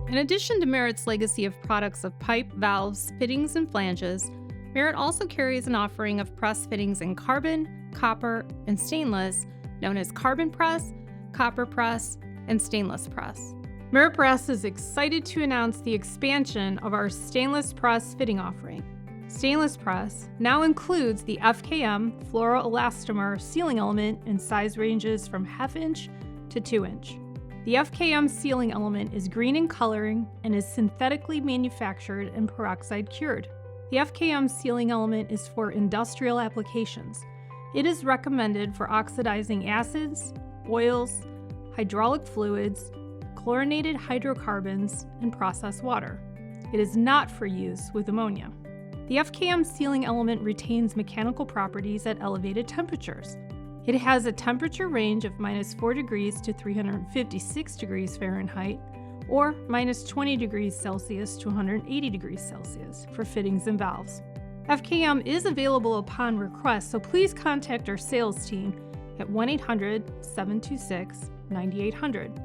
In addition to Merit's legacy of products of pipe, valves, fittings, and flanges, Merit also carries an offering of press fittings in carbon, copper, and stainless, known as carbon press, copper press, and stainless press. MeritPress is excited to announce the expansion of our stainless press fitting offering. Stainless press now includes the FKM Fluorelastomer Sealing Element in size ranges from 1/2 inch to 2 inch. The FKM Sealing Element is green in coloring and is synthetically manufactured and peroxide cured. The FKM Sealing Element is for industrial applications. It is recommended for oxidizing acids, oils, hydraulic fluids, chlorinated hydrocarbons, and processed water. It is not for use with ammonia. The FKM Sealing Element retains mechanical properties at elevated temperatures. It has a temperature range of -4 degrees to 356 degrees Fahrenheit, or -20 degrees Celsius to 180 degrees Celsius for fittings and valves. FKM is available upon request, so please contact our sales team at 1-800-726-9800.